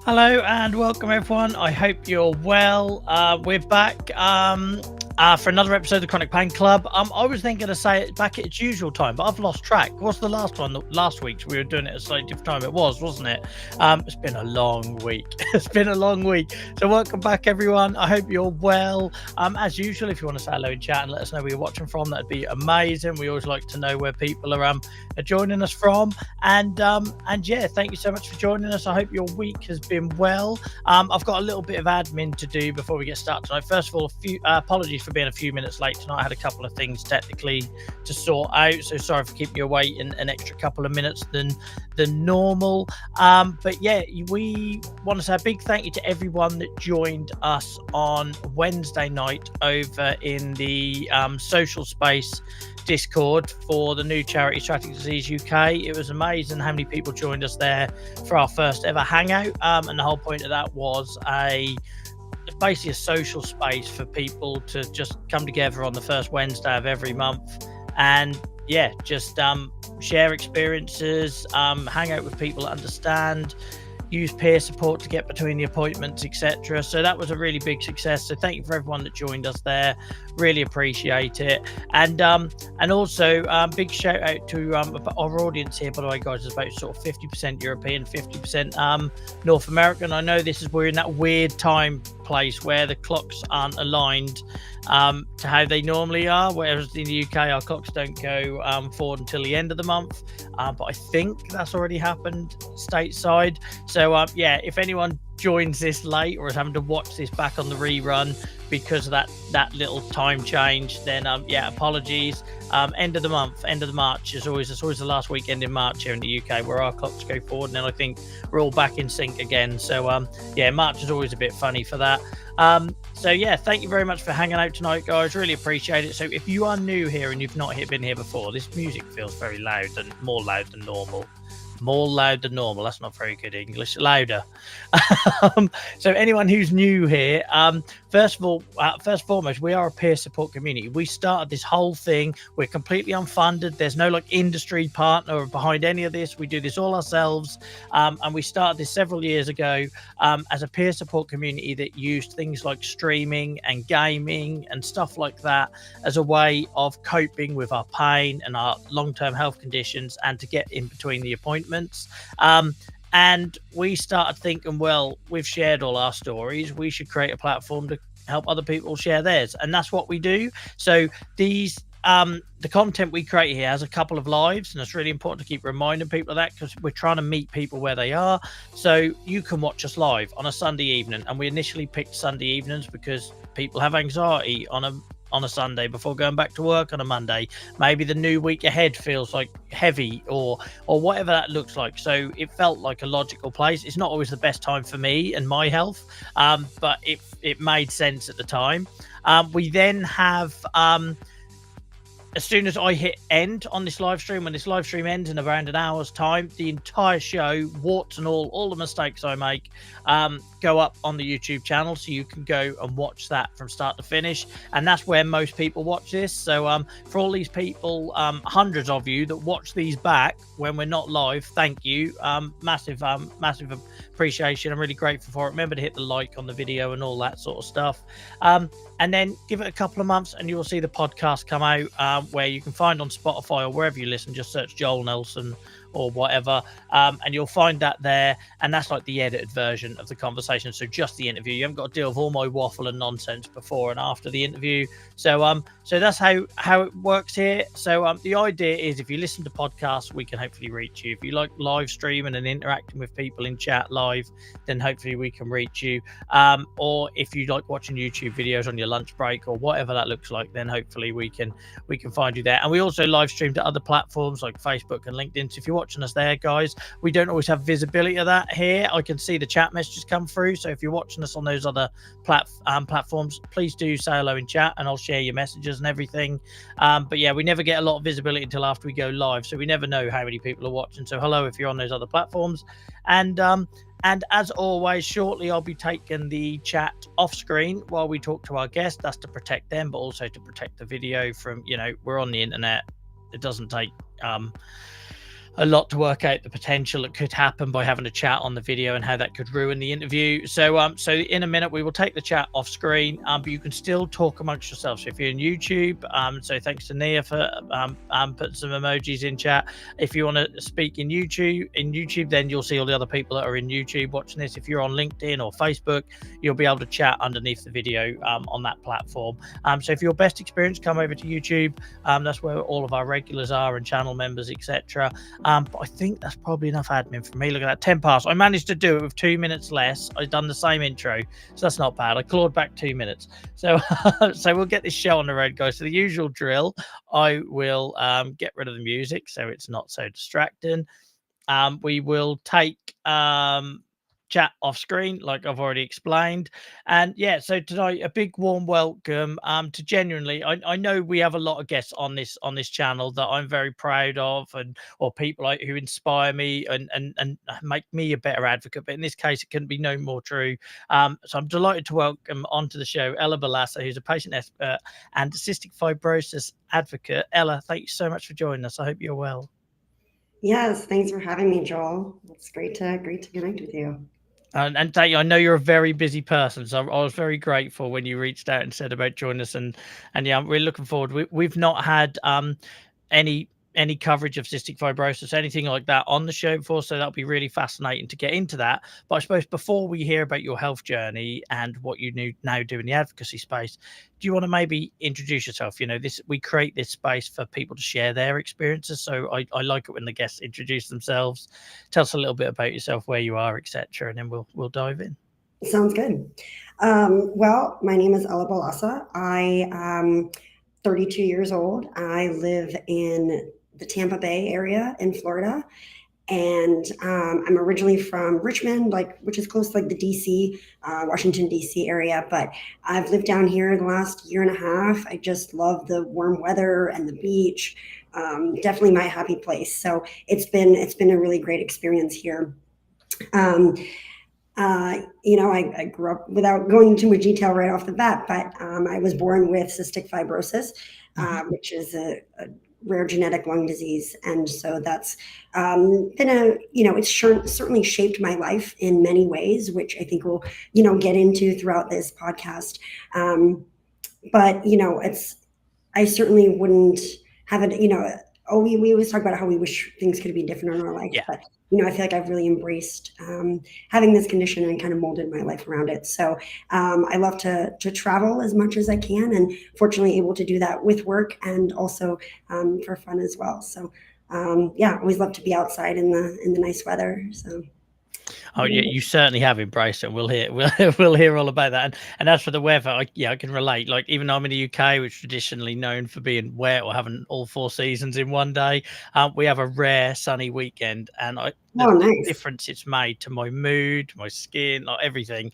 Hello and welcome everyone. I hope you're well. We're back for another episode of the Chronic Pain Club. I was then going to say it back at its usual time, but I've lost track. What's the last one? Last week's we were doing it at a slightly different time. It was, wasn't it? It's been a long week. It's been a long week. So welcome back everyone. I hope you're well. As usual, if you want to say hello in chat and let us know where you're watching from, that'd be amazing. We always like to know where people are joining us from. And yeah, thank you so much for joining us. I hope your week has been well. I've got a little bit of admin to do before we get started tonight. First of all, a few apologies for being a few minutes late tonight. I had a couple of things technically to sort out, so sorry for keeping you waiting an extra couple of minutes than normal. But yeah, we want to say a big thank you to everyone that joined us on Wednesday night over in the social space Discord for the new charity Cystic Disease UK. It was amazing how many people joined us there for our first ever hangout, and the whole point of that was basically a social space for people to just come together on the first Wednesday of every month and just share experiences, hang out with people that understand, use peer support to get between the appointments, etc. So that was a really big success. So thank you for everyone that joined us there. Really appreciate it. And also big shout out to our audience here, by the way, guys. It's about sort of 50% European, 50% North American. I know we're in that weird time place where the clocks aren't aligned to how they normally are, whereas in the UK our clocks don't go forward until the end of the month, but I think that's already happened stateside. So if anyone joins this late or is having to watch this back on the rerun because of that little time change, then apologies. End of the month, end of the March it's always the last weekend in March here in the UK where our clocks go forward, and then I think we're all back in sync again. So March is always a bit funny for that. Thank you very much for hanging out tonight, guys. Really appreciate it. So if you are new here and you've not been here before, this music feels very loud and more loud than normal. More loud than normal. That's not very good English. Louder. So anyone who's new here, first and foremost, we are a peer support community. We started this whole thing. We're completely unfunded. There's no industry partner behind any of this. We do this all ourselves. And we started this several years ago as a peer support community that used things like streaming and gaming and stuff like that as a way of coping with our pain and our long-term health conditions and to get in between the appointments. And we started thinking, well, we've shared all our stories. We should create a platform to help other people share theirs. And that's what we do. So the content we create here has a couple of lives, and it's really important to keep reminding people of that because we're trying to meet people where they are. So you can watch us live on a Sunday evening, and we initially picked Sunday evenings because people have anxiety on a Sunday before going back to work on a Monday. Maybe the new week ahead feels like heavy or whatever that looks like. So it felt like a logical place. It's not always the best time for me and my health, but it made sense at the time. We then have as soon as I hit end on this live stream, when this live stream ends in around an hour's time, the entire show, warts and all the mistakes I make, go up on the YouTube channel, so you can go and watch that from start to finish. And that's where most people watch this. So for all these people, hundreds of you that watch these back when we're not live, thank you. Massive appreciation. I'm really grateful for it. Remember to hit the like on the video and all that sort of stuff. And then give it a couple of months and you'll see the podcast come out, where you can find on Spotify or wherever you listen. Just search Joel Nelson or whatever, and you'll find that there. And that's like the edited version of the conversation, so just the interview. You haven't got to deal with all my waffle and nonsense before and after the interview. So that's how it works here. So the idea is, if you listen to podcasts, we can hopefully reach you. If you like live streaming and interacting with people in chat live, then hopefully we can reach you. Or if you like watching YouTube videos on your lunch break or whatever that looks like, then hopefully we can find you there. And we also live stream to other platforms like Facebook and LinkedIn. So if you're watching us there, guys, we don't always have visibility of that here. I can see the chat messages come through. So if you're watching us on those other platforms, please do say hello in chat and I'll share your messages and everything. But yeah, we never get a lot of visibility until after we go live, so we never know how many people are watching. So hello if you're on those other platforms. And as always, shortly I'll be taking the chat off screen while we talk to our guest. That's to protect them, but also to protect the video from, we're on the internet. It doesn't take a lot to work out the potential that could happen by having a chat on the video and how that could ruin the interview. So in a minute we will take the chat off screen, but you can still talk amongst yourselves. So if you're in YouTube, so thanks to Nia for putting some emojis in chat. If you want to speak in YouTube, then you'll see all the other people that are in YouTube watching this. If you're on LinkedIn or Facebook, you'll be able to chat underneath the video on that platform. So if your best experience, come over to YouTube. That's where all of our regulars are and channel members, etc. But I think that's probably enough admin for me. Look at that, 10 past. I managed to do it with 2 minutes less. I've done the same intro, so that's not bad. I clawed back 2 minutes. So so we'll get this show on the road, guys. So the usual drill, I will get rid of the music so it's not so distracting. We will take chat off screen, like I've already explained. And yeah, so tonight a big warm welcome to genuinely, I know we have a lot of guests on this channel that I'm very proud of, and or people who inspire me and make me a better advocate, but in this case it couldn't be no more true. So I'm delighted to welcome onto the show Ella Balasa, who's a patient expert and cystic fibrosis advocate. Ella, thank you so much for joining us. I hope you're well. Yes, thanks for having me, Joel. It's great to connect with you. And thank you. I know you're a very busy person, so I was very grateful when you reached out and said about joining us. And yeah, we're looking forward. We've not had any coverage of cystic fibrosis, anything like that on the show before, so that'll be really fascinating to get into that. But I suppose before we hear about your health journey and what you now do in the advocacy space, do you want to maybe introduce yourself? You know, we create this space for people to share their experiences, so I like it when the guests introduce themselves. Tell us a little bit about yourself, where you are, etc., and then we'll dive in. Sounds good. Well, my name is Ella Balasa. I am 32 years old. I live in the Tampa Bay area in Florida, and I'm originally from Richmond, which is close to the DC, Washington DC area. But I've lived down here the last year and a half. I just love the warm weather and the beach. Definitely my happy place. So it's been a really great experience here. I grew up, without going into too much detail right off the bat, but I was born with cystic fibrosis, which is a rare genetic lung disease. And so that's been it's certainly shaped my life in many ways, which I think we'll, get into throughout this podcast. But, I certainly wouldn't have it, we always talk about how we wish things could be different in our life, Yeah. but I feel like I've really embraced having this condition and kind of molded my life around it. So I love to travel as much as I can, and fortunately able to do that with work and also for fun as well. So I always love to be outside in the nice weather. So. Oh yeah, you certainly have embraced it. We'll hear all about that. And as for the weather, I can relate. Like, even though I'm in the UK, which is traditionally known for being wet or having all 4 seasons in one day, we have a rare sunny weekend, and the Nice. difference it's made to my mood, my skin, like everything.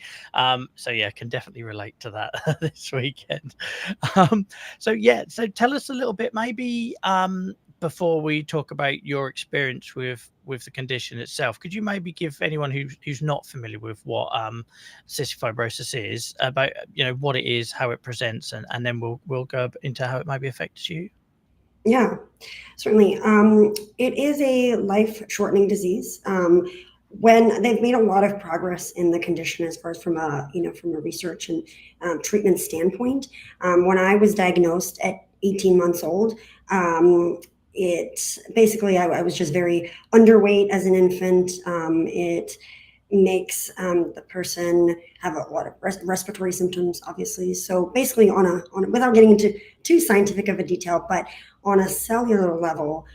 So yeah, I can definitely relate to that this weekend. So tell us a little bit, maybe before we talk about your experience with the condition itself, could you maybe give anyone who's not familiar with what cystic fibrosis is, about what it is, how it presents, and then we'll go into how it maybe affects you? Yeah, certainly. It is a life-shortening disease. When they've made a lot of progress in the condition, as far as from a research and treatment standpoint. When I was diagnosed at 18 months old, it basically, I was just very underweight as an infant. It makes the person have a lot of respiratory symptoms, obviously. So basically, on a without getting into too scientific of a detail, but on a cellular level,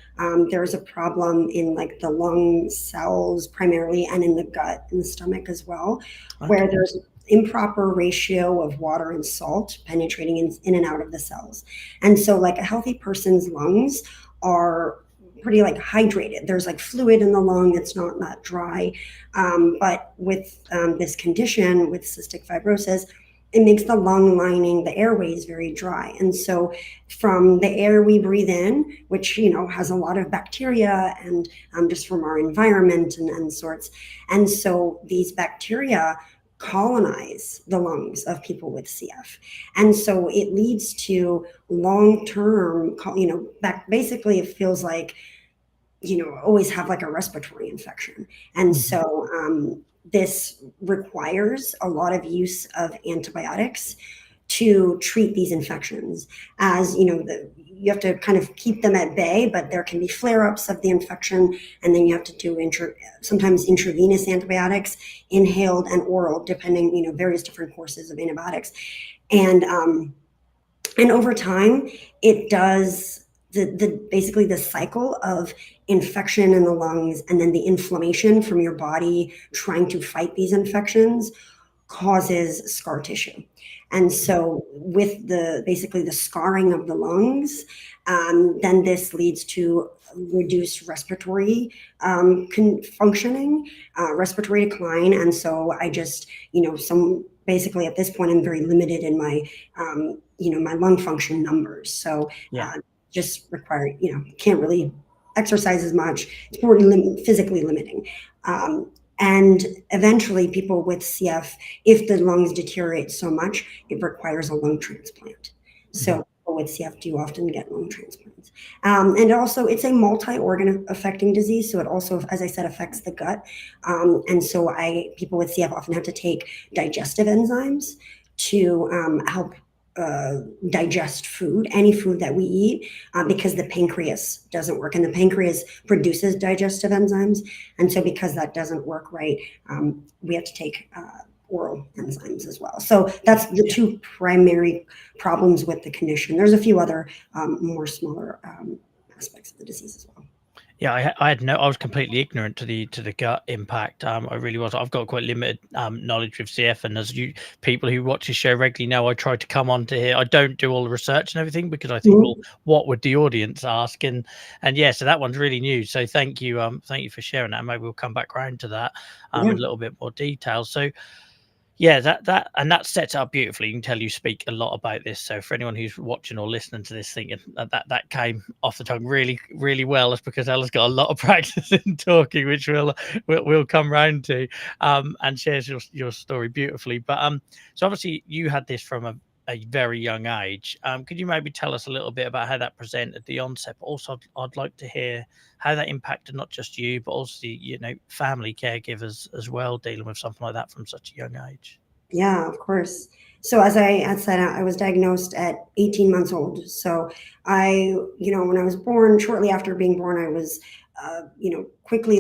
there's a problem in the lung cells primarily, and in the gut and the stomach as well, where there's improper ratio of water and salt penetrating in and out of the cells. And so a healthy person's lungs are pretty hydrated. There's fluid in the lung. It's not dry. But with this condition, with cystic fibrosis, it makes the lung lining, the airways, very dry. And so from the air we breathe in, which, has a lot of bacteria and just from our environment and sorts. And so these bacteria colonize the lungs of people with CF. And so it leads to long-term, basically it feels like always have like a respiratory infection. And so this requires a lot of use of antibiotics to treat these infections. As you have to kind of keep them at bay, but there can be flare-ups of the infection, and then you have to do sometimes intravenous antibiotics, inhaled and oral, depending, various different courses of antibiotics. And over time, it does basically the cycle of infection in the lungs and then the inflammation from your body trying to fight these infections causes scar tissue. And so with basically the scarring of the lungs, then this leads to reduced respiratory functioning, respiratory decline. And so I just, basically at this point, I'm very limited in my, my lung function numbers. So just require, can't really exercise as much. It's more physically limiting. And eventually people with CF, if the lungs deteriorate so much, it requires a lung transplant. So people with CF do often get lung transplants. And also it's a multi-organ affecting disease. So it also, as I said, affects the gut. And so people with CF often have to take digestive enzymes to help digest food, any food that we eat, because the pancreas doesn't work, and the pancreas produces digestive enzymes. And so because that doesn't work right, we have to take oral enzymes as well. So that's the two primary problems with the condition. There's a few other more smaller aspects of the disease as well. Yeah, I was completely ignorant to the gut impact. I really was. I've got quite limited knowledge with CF, and as people who watch this show regularly know, I try to come on to here. I don't do all the research and everything because I think, well, what would the audience ask? And yeah, so that one's really new. So thank you for sharing that. Maybe we'll come back around to that in a little bit more detail. So yeah, that sets up beautifully. You can tell you speak a lot about this. So for anyone who's watching or listening to this thinking that came off the tongue really, really well, it's because Ella's got a lot of practice in talking, which we'll come round to, and shares your story beautifully. But so obviously you had this from a very young age. Could you maybe tell us a little bit about how that presented, the onset? But also I'd like to hear how that impacted not just you, but also family caregivers as well, dealing with something like that from such a young age. Yeah, of course. So as I had said, I was diagnosed at 18 months old. So when I was born, shortly after being born, I was quickly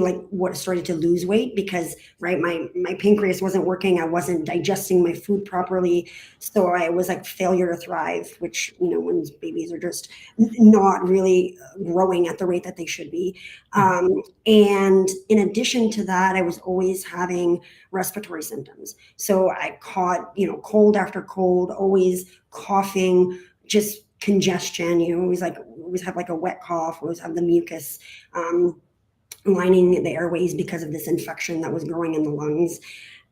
started to lose weight because my pancreas wasn't working. I wasn't digesting my food properly. So I was like failure to thrive, which, when babies are just not really growing at the rate that they should be. And in addition to that, I was always having respiratory symptoms. So I caught, cold after cold, always coughing, just congestion, always have like a wet cough, always have the mucus lining the airways because of this infection that was growing in the lungs.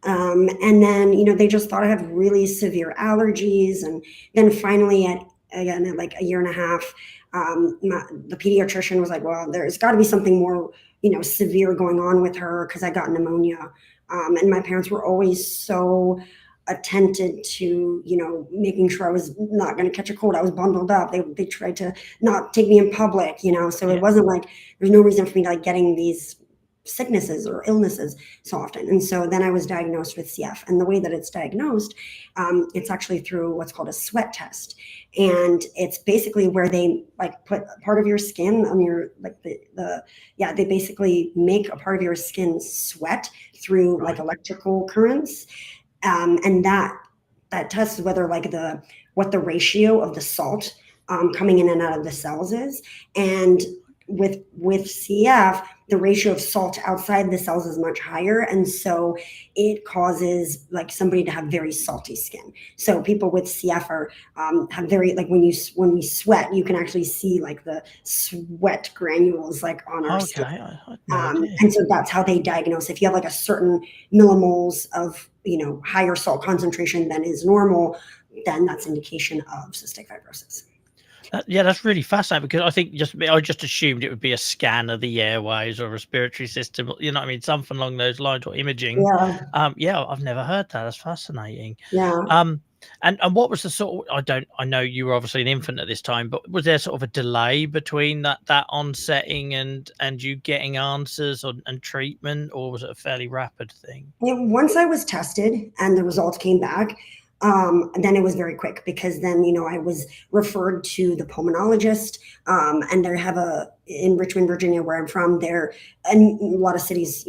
And then, they just thought I had really severe allergies. And then finally at like a year and a half, the pediatrician was like, well, there's got to be something more, severe going on with her because I got pneumonia. And my parents were always so attentive to, making sure I was not going to catch a cold. I was bundled up. They tried to not take me in public, so it wasn't like there's no reason for me to getting these sicknesses or illnesses so often. And so then I was diagnosed with CF, and the way that it's diagnosed, it's actually through what's called a sweat test. And it's basically where they put part of your skin on your, they basically make a part of your skin sweat through electrical currents. And that tests whether what the ratio of the salt coming in and out of the cells is. And with CF, the ratio of salt outside the cells is much higher. And so it causes somebody to have very salty skin. So people with CF have very, when we sweat, you can actually see the sweat granules on our skin. And so that's how they diagnose. If you have a certain millimoles of, higher salt concentration than is normal, then that's indication of cystic fibrosis. Yeah, that's really fascinating because I think I just assumed it would be a scan of the airways or respiratory system, something along those lines, or imaging. Yeah, I've never heard that. That's fascinating. Yeah. And what was the sort of, I know you were obviously an infant at this time, but was there sort of a delay between that onsetting and you getting answers and treatment, or was it a fairly rapid thing? Once I was tested and the results came back, then it was very quick, because then, I was referred to the pulmonologist, and they have in Richmond, Virginia, where I'm from, and a lot of cities,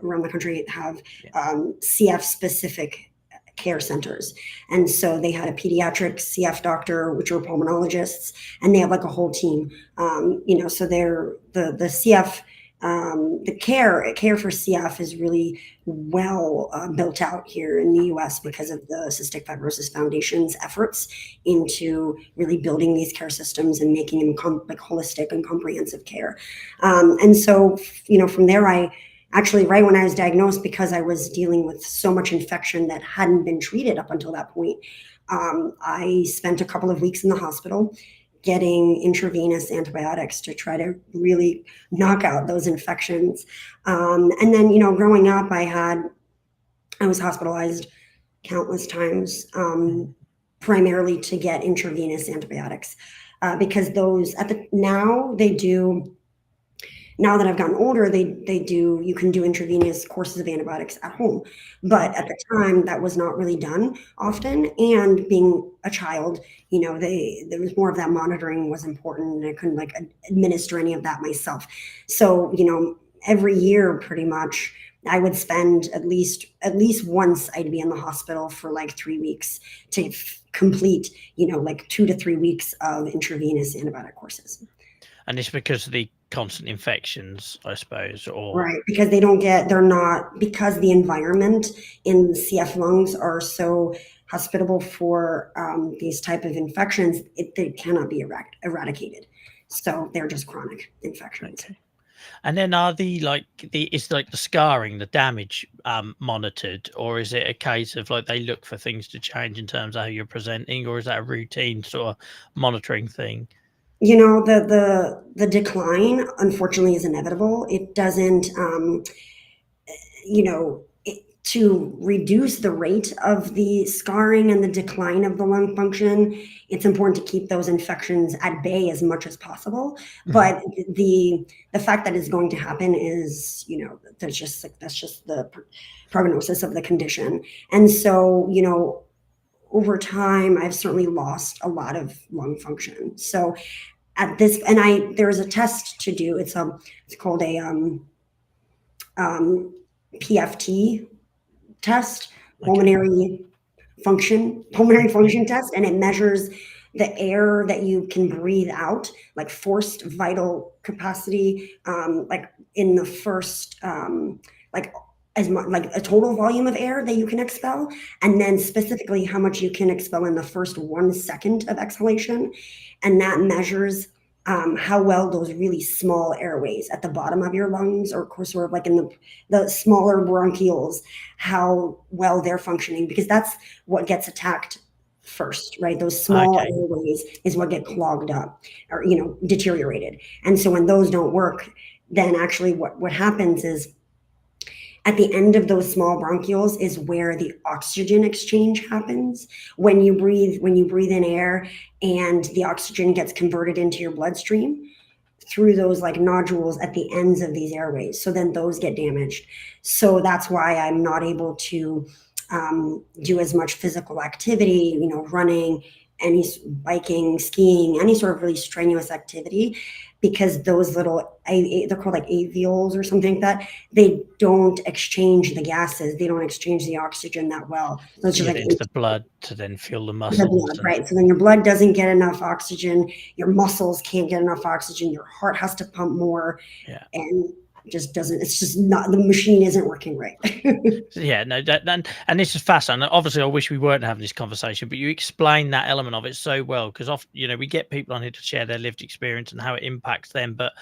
around the country have CF specific care centers. And so they had a pediatric CF doctor, which are pulmonologists, and they have like a whole team. So they're the CF, the care for CF is really well built out here in the US because of the Cystic Fibrosis Foundation's efforts into really building these care systems and making them like holistic and comprehensive care. And so, from there, I actually, right when I was diagnosed, because I was dealing with so much infection that hadn't been treated up until that point, I spent a couple of weeks in the hospital getting intravenous antibiotics to try to really knock out those infections. And then, growing up, I was hospitalized countless times, primarily to get intravenous antibiotics, because those now that I've gotten older, you can do intravenous courses of antibiotics at home. But at the time, that was not really done often. And being a child, there was more of that monitoring was important, and I couldn't administer any of that myself. So, every year pretty much, I would spend at least once I'd be in the hospital for like 3 weeks to complete, 2 to 3 weeks of intravenous antibiotic courses. And it's because of the constant infections, I suppose, or right, because because the environment in the CF lungs are so hospitable for these type of infections, they cannot be eradicated. So they're just chronic infections. Okay. And then are is the scarring, the damage monitored, or is it a case of they look for things to change in terms of how you're presenting, or is that a routine sort of monitoring thing? The decline, unfortunately, is inevitable. It doesn't, to reduce the rate of the scarring and the decline of the lung function, it's important to keep those infections at bay as much as possible. Mm-hmm. But the fact that it's going to happen is, that's just the prognosis of the condition. And so, over time, I've certainly lost a lot of lung function. So there's a test to do. It's called a PFT test, pulmonary function test, and it measures the air that you can breathe out, like forced vital capacity, like in the first, as much like a total volume of air that you can expel, and then specifically how much you can expel in the first 1 second of exhalation. And that measures how well those really small airways at the bottom of your lungs, or sort of like in the smaller bronchioles, how well they're functioning, because that's what gets attacked first, right? Those small airways is what get clogged up or, deteriorated. And so when those don't work, then actually what happens is, at the end of those small bronchioles is where the oxygen exchange happens. When you breathe in air and the oxygen gets converted into your bloodstream through those nodules at the ends of these airways. So then those get damaged. So that's why I'm not able to do as much physical activity, running, any biking, skiing, any sort of really strenuous activity, because those little, they're called alveoles or something like that. They don't exchange the gases. They don't exchange the oxygen that well. So it's just into the blood to then fuel the muscles. Right. So then your blood doesn't get enough oxygen. Your muscles can't get enough oxygen. Your heart has to pump more. Yeah. And just doesn't, it's just not, the machine isn't working right. Yeah, no, and this is fascinating. Obviously, I wish we weren't having this conversation, but you explain that element of it so well, because often, we get people on here to share their lived experience and how it impacts them. But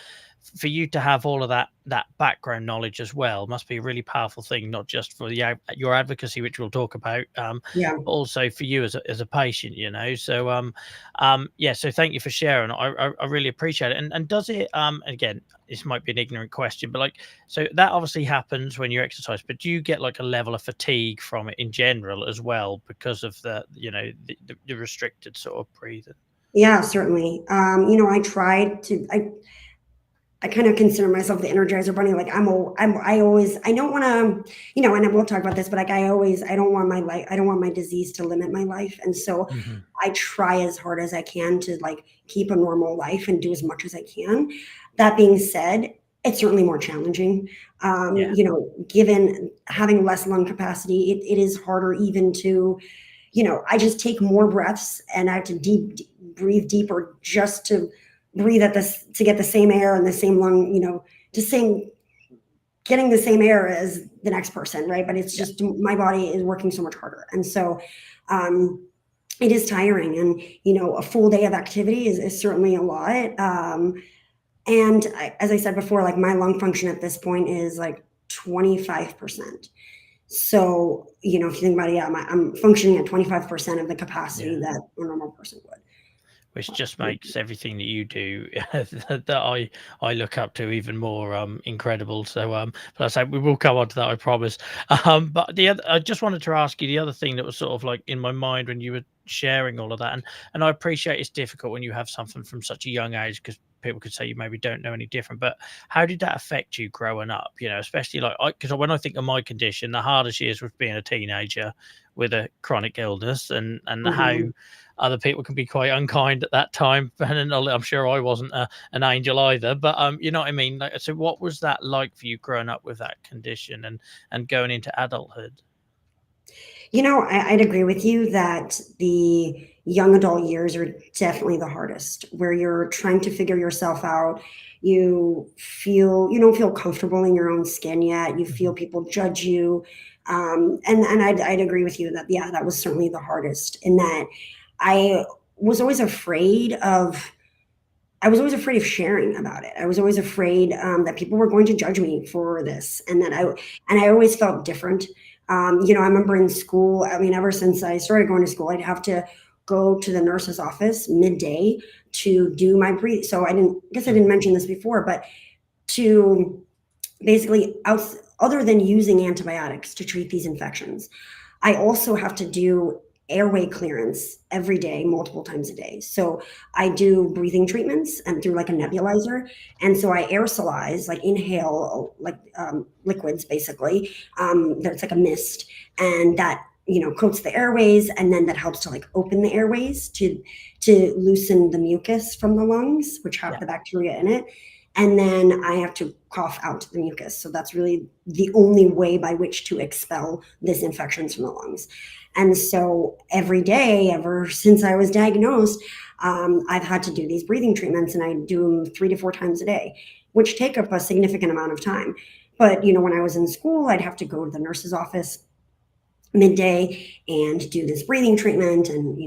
for you to have all of that background knowledge as well must be a really powerful thing, not just for your advocacy, which we'll talk about, Yeah. but also for you as a patient, you know. So yeah, so thank you for sharing. I really appreciate it. And does it again, this might be an ignorant question, but like, so that obviously happens when you exercise, but do you get like a level of fatigue from it in general as well because of the, you know, the restricted sort of breathing? Yeah, certainly. I tried to. I kind of consider myself the Energizer Bunny. Like I always, I don't want to, and we'll talk about this, but like I don't want my life, I don't want my disease to limit my life, and so Hmm. I try as hard as I can to like keep a normal life and do as much as I can. That being said, it's certainly more challenging. Yeah. Given having less lung capacity, it is harder even to, I just take more breaths and I have to breathe deeper just to breathe at this to get the same air and the same lung, getting the same air as the next person, right? But it's Yeah. just my body is working so much harder, and so um, it is tiring. And a full day of activity is certainly a lot. And as I said before, like my lung function at this point is like 25%. So, if you think about it, yeah, I'm functioning at 25% of the capacity Yeah. that a normal person Which just would. makes everything that you do that I look up to even more incredible. So but I say we will come on to that, I promise. But the other, I just wanted to ask you the other thing that was sort of like in my mind when you were sharing all of that, and I appreciate it's difficult when you have something from such a young age because people could say you maybe don't know any different. But how did that affect you growing up? You know, especially like because when I think of my condition, the hardest years was being a teenager with a chronic illness, and how Mhm. other people can be quite unkind at that time. And I'm sure I wasn't an angel either. But you know what I mean. Like, so, what was that like for you growing up with that condition and going into adulthood? I'd agree with you that the young adult years are definitely the hardest, where you're trying to figure yourself out. You don't feel comfortable in your own skin yet. You feel Mhm. people judge you, and I'd agree with you that yeah, that was certainly the hardest. In that, I was always afraid of. I was always afraid of sharing about it. I was always afraid that people were going to judge me for this, and I always felt different. I remember in school. I mean, ever since I started going to school, I'd have to go to the nurse's office midday to do my breathe. So I didn't mention this before, but to basically other than using antibiotics to treat these infections, I also have to do airway clearance every day, multiple times a day. So I do breathing treatments and through like a nebulizer. And so I aerosolize, like inhale, like liquids basically. That's like a mist, and that coats the airways, and then that helps to like open the airways to loosen the mucus from the lungs, which have Yeah. the bacteria in it. And then I have to cough out the mucus. So that's really the only way by which to expel this infections from the lungs. And so every day, ever since I was diagnosed, I've had to do these breathing treatments, and I do them 3 to 4 times a day, which take up a significant amount of time. But when I was in school, I'd have to go to the nurse's office midday and do this breathing treatment and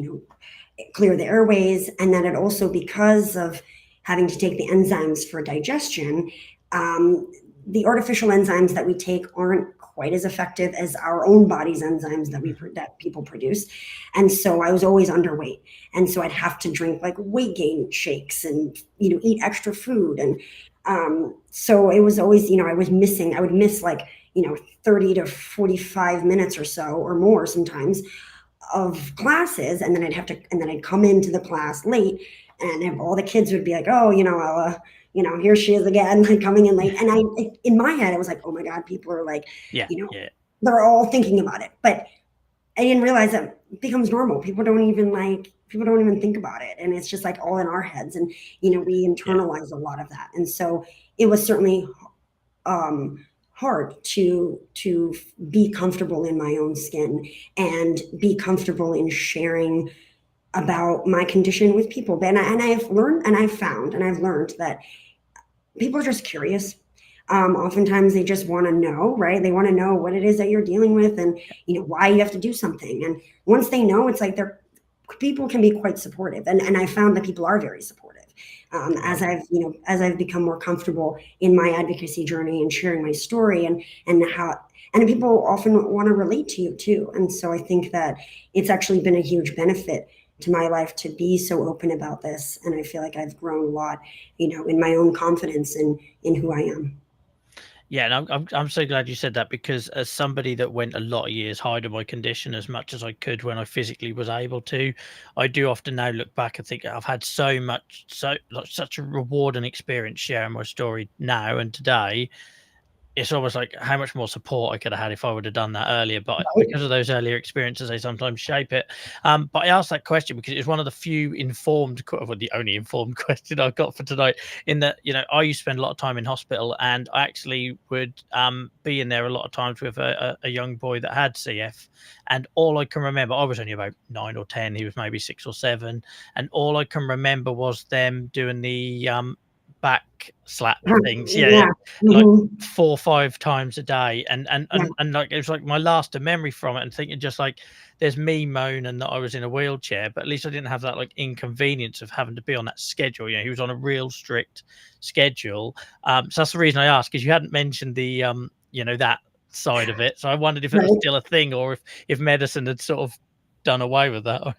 clear the airways. And then it also, because of having to take the enzymes for digestion, the artificial enzymes that we take aren't quite as effective as our own body's enzymes that people produce. And so I was always underweight, and so I'd have to drink like weight gain shakes and eat extra food. And so it was always, I would miss like 30 to 45 minutes or so or more sometimes of classes, and then I'd come into the class late, and all the kids would be like, oh, Ella, here she is again, like coming in late. And in my head, I was like, oh my God, people are like, Yeah. you know Yeah. they're all thinking about it. But I didn't realize that it becomes normal. People don't even think about it, and it's just like all in our heads. And we Yeah. internalize a lot of that. And so it was certainly hard to be comfortable in my own skin and be comfortable in sharing about my condition with people. And I've learned, and I've learned that people are just curious. Oftentimes they just want to know, right? They want to know what it is that you're dealing with, and why you have to do something. And once they know, it's like people can be quite supportive, and I found that people are very supportive. As I've become more comfortable in my advocacy journey and sharing my story, and people often want to relate to you too. And so I think that it's actually been a huge benefit to my life to be so open about this. And I feel like I've grown a lot, in my own confidence in who I am. Yeah, and I'm so glad you said that, because as somebody that went a lot of years hiding my condition as much as I could when I physically was able to, I do often now look back and think I've had such a rewarding experience sharing my story now and today. It's almost like how much more support I could have had if I would have done that earlier. But Right. because of those earlier experiences, they sometimes shape it. But I asked that question because it's one of the few the only informed question I've got for tonight. In that, I used to spend a lot of time in hospital, and I actually would be in there a lot of times with a young boy that had CF. And all I can remember, I was only about 9 or 10, he was maybe 6 or 7. And all I can remember was them doing the back slap things. Yeah, yeah. Yeah. Like Mhm. 4 or 5 times a day, and Yeah. like, it was like my lasting memory from it, and thinking just like, there's me moaning that I was in a wheelchair, but at least I didn't have that like inconvenience of having to be on that schedule. He was on a real strict schedule. So that's the reason I asked, because you hadn't mentioned the that side of it. So I wondered if it was Right. still a thing, or if medicine had sort of done away with that.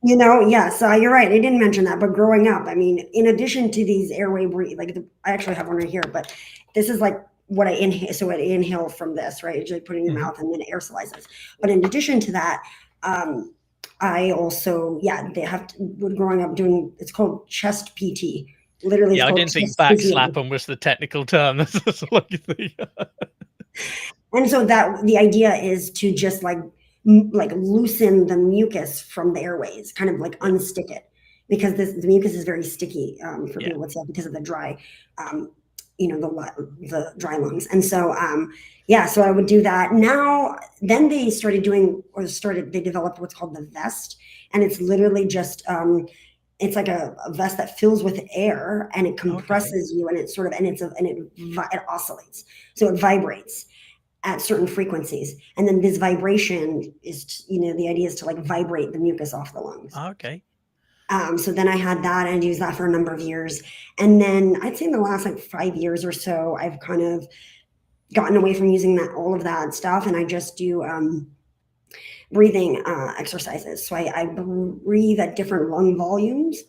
Yeah, so you're right. I didn't mention that, but growing up, I mean, in addition to these airway breathe, I actually have one right here, but this is like what I inhale. So I inhale from this, right? It's like put it in your Mhm. mouth and then it aerosolizes. But in addition to that, I also, they have to, when growing up doing, it's called chest PT. Literally, it's Yeah, I called didn't think chest physio. backslapping was the technical term. That's all I could think. And so that the idea is to just like like loosen the mucus from the airways, kind of like Yeah, unstick it, because the mucus is very sticky for yeah. people with CF because of the dry, the dry lungs. And so so I would do that. Now then they they developed what's called the vest, and it's literally just it's like a vest that fills with air and it Okay. compresses you, and it oscillates, so it vibrates at certain frequencies. And then this vibration is, the idea is to like vibrate the mucus off the lungs. Okay. So then I had that and used that for a number of years. And then I'd say in the last like 5 years or so, I've kind of gotten away from using all of that stuff. And I just do breathing exercises. So I breathe at different lung volumes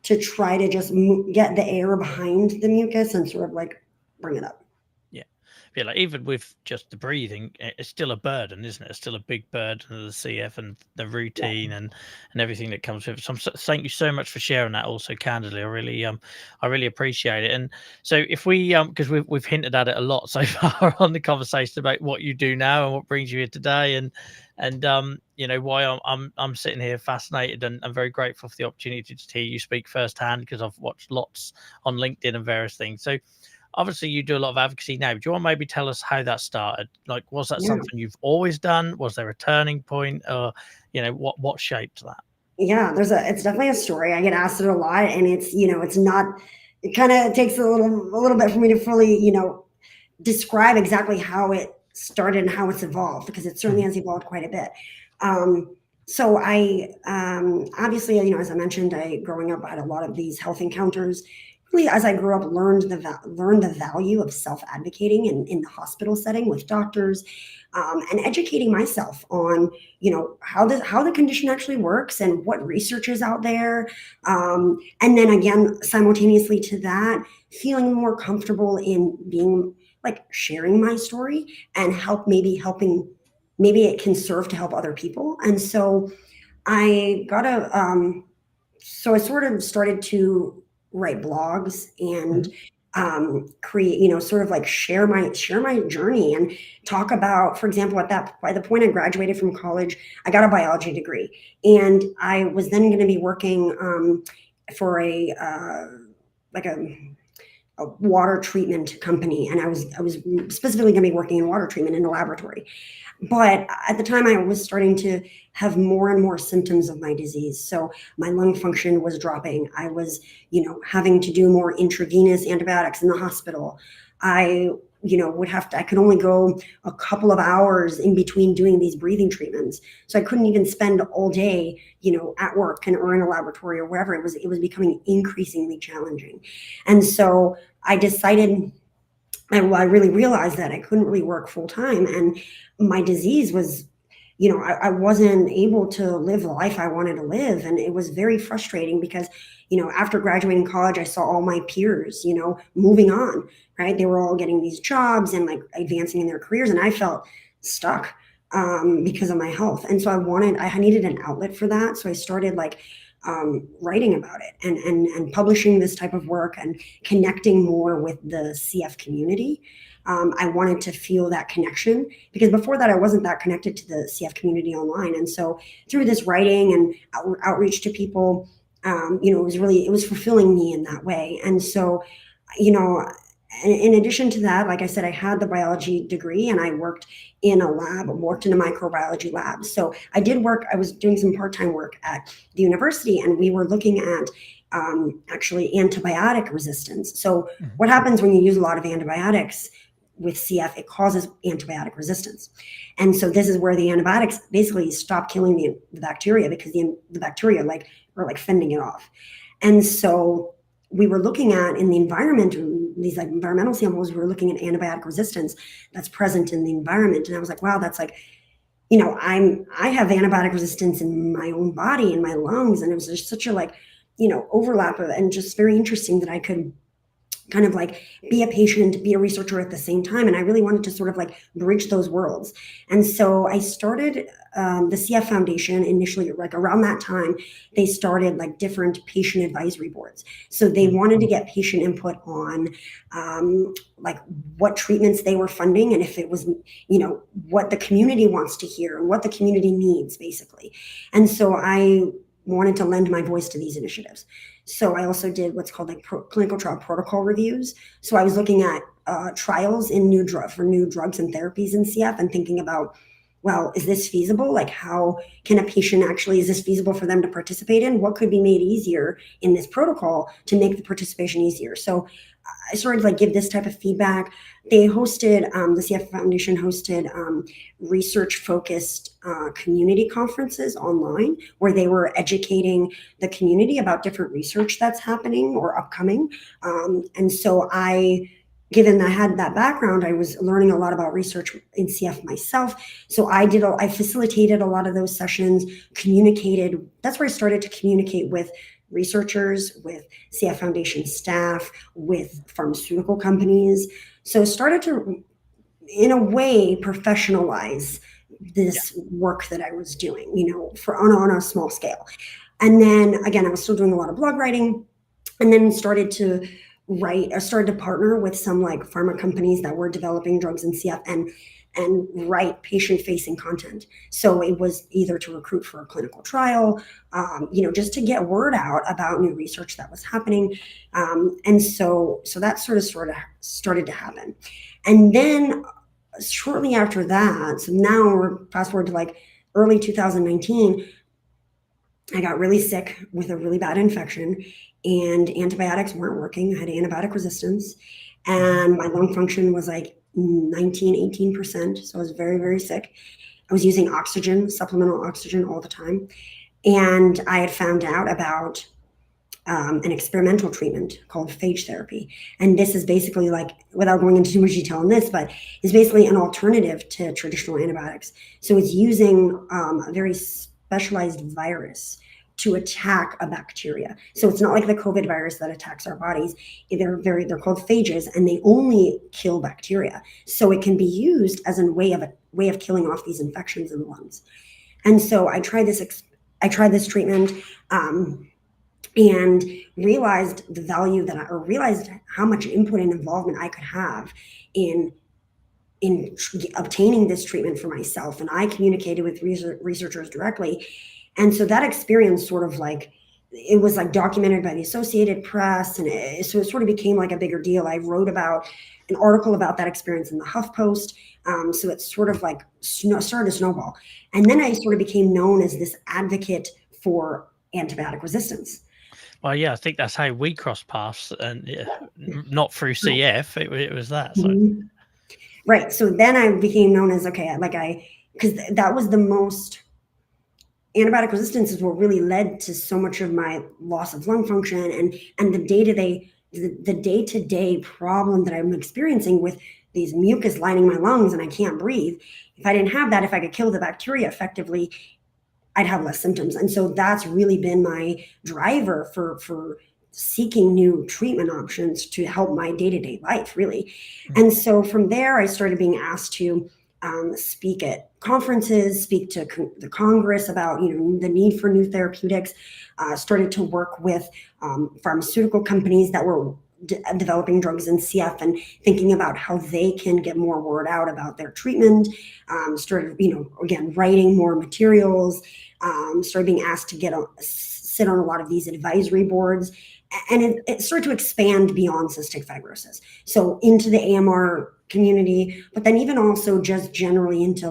to try to just get the air behind the mucus and sort of like bring it up. Yeah. Yeah, like even with just the breathing, it's still a burden, isn't it? It's still a big burden of the CF and the Yeah. routine and everything that comes with it. So thank you so much for sharing that also candidly. I really appreciate it. And so if we because we've hinted at it a lot so far on the conversation about what you do now and what brings you here today, and why I'm sitting here fascinated and very grateful for the opportunity to hear you speak firsthand, because I've watched lots on LinkedIn and various things. So obviously you do a lot of advocacy now. Do you want to maybe tell us how that started? Like, was that Yeah. something you've always done? Was there a turning point, or what shaped that? Yeah, it's definitely a story. I get asked it a lot, and it's not, it kind of takes a little bit for me to fully, describe exactly how it started and how it's evolved, because it certainly Mhm. has evolved quite a bit. So I obviously, as I mentioned, growing up, I had a lot of these health encounters. Really, as I grew up, learned the value of self advocating in the hospital setting with doctors, and educating myself on how the condition actually works and what research is out there. And then again, simultaneously to that, feeling more comfortable in being like sharing my story and maybe it can serve to help other people. And so I got a so I sort of started to write blogs and Mhm. create, sort of like share my journey and talk about, for example, by the point I graduated from college, I got a biology degree, and I was then going to be working for a like a water treatment company, and I was specifically going to be working in water treatment in a laboratory. But at the time, I was starting to have more and more symptoms of my disease. So my lung function was dropping. I was, having to do more intravenous antibiotics in the hospital. I I could only go a couple of hours in between doing these breathing treatments. So I couldn't even spend all day, at work or in a laboratory or wherever. It was becoming increasingly challenging. And so I decided, I really realized that I couldn't really work full time, and my disease was, I wasn't able to live the life I wanted to live. And it was very frustrating because, after graduating college, I saw all my peers, moving on, right? They were all getting these jobs and like advancing in their careers. And I felt stuck because of my health. And so I needed an outlet for that. So I started like writing about it and publishing this type of work and connecting more with the CF community. I wanted to feel that connection because before that I wasn't that connected to the CF community online. And so through this writing and outreach to people, it was fulfilling me in that way. And so, in addition to that, like I said, I had the biology degree and I worked in a microbiology lab. So I was doing some part-time work at the university, and we were looking at actually antibiotic resistance. So what happens when you use a lot of antibiotics with CF? It causes antibiotic resistance. And so this is where the antibiotics basically stop killing the bacteria, because the bacteria are like fending it off. And so we were looking at in the environment, these like environmental samples, we were looking at antibiotic resistance that's present in the environment. And I was like, wow, that's like, I have antibiotic resistance in my own body, in my lungs. And it was just such a overlap of, and just very interesting that I could kind of like be a patient, be a researcher at the same time. And I really wanted to sort of like bridge those worlds. And so I started the CF Foundation initially, like around that time, they started like different patient advisory boards. So they wanted to get patient input on like what treatments they were funding, and if it was, what the community wants to hear and what the community needs, basically. And so I wanted to lend my voice to these initiatives. So I also did what's called like clinical trial protocol reviews. So I was looking at trials in for new drugs and therapies in CF and thinking about, well, is this feasible? Like, how can a patient is this feasible for them to participate in? What could be made easier in this protocol to make the participation easier? So I started to like give this type of feedback. They hosted, the CF Foundation hosted research-focused community conferences online where they were educating the community about different research that's happening or upcoming. And so given I had that background, I was learning a lot about research in CF myself. So I facilitated a lot of those sessions, communicated. That's where I started to communicate with researchers, with CF Foundation staff, with pharmaceutical companies. So started to, in a way, professionalize this work that I was doing, on a small scale. And then again, I was still doing a lot of blog writing, and then started to partner with some like pharma companies that were developing drugs in CF and write patient-facing content. So it was either to recruit for a clinical trial, just to get word out about new research that was happening. And so that sort of started to happen. And then shortly after that, so now we're fast forward to like early 2019, I got really sick with a really bad infection, and antibiotics weren't working. I had antibiotic resistance, and my lung function was like 18%. So I was very, very sick. I was using supplemental oxygen all the time. And I had found out about an experimental treatment called phage therapy. And this is basically like, without going into too much detail on this, but it's basically an alternative to traditional antibiotics. So it's using a very specialized virus to attack a bacteria. So it's not like the COVID virus that attacks our bodies. They're called phages, and they only kill bacteria. So it can be used as a way of killing off these infections in the lungs. And so I tried this treatment and realized the value realized how much input and involvement I could have in obtaining this treatment for myself. And I communicated with researchers directly. And so that experience sort of like, it was like documented by the Associated Press. And so it sort of became like a bigger deal. I wrote about an article about that experience in the HuffPost. So it sort of like started to snowball. And then I sort of became known as this advocate for antibiotic resistance. Well, yeah, I think that's how we crossed paths, and not through CF. It was that. So. Right. So then I became known as, okay, because that was the most, antibiotic resistance is what really led to so much of my loss of lung function and the day-to-day problem that I'm experiencing with these mucus lining my lungs and I can't breathe. If I didn't have that, if I could kill the bacteria effectively, I'd have less symptoms. And so that's really been my driver for seeking new treatment options to help my day-to-day life, really. And so from there, I started being asked to speak at conferences, speak to the Congress about the need for new therapeutics. Started to work with pharmaceutical companies that were developing drugs in CF and thinking about how they can get more word out about their treatment. Started, again, writing more materials. Started being asked to sit on a lot of these advisory boards. And it started to expand beyond cystic fibrosis. So into the AMR community, but then even also just generally into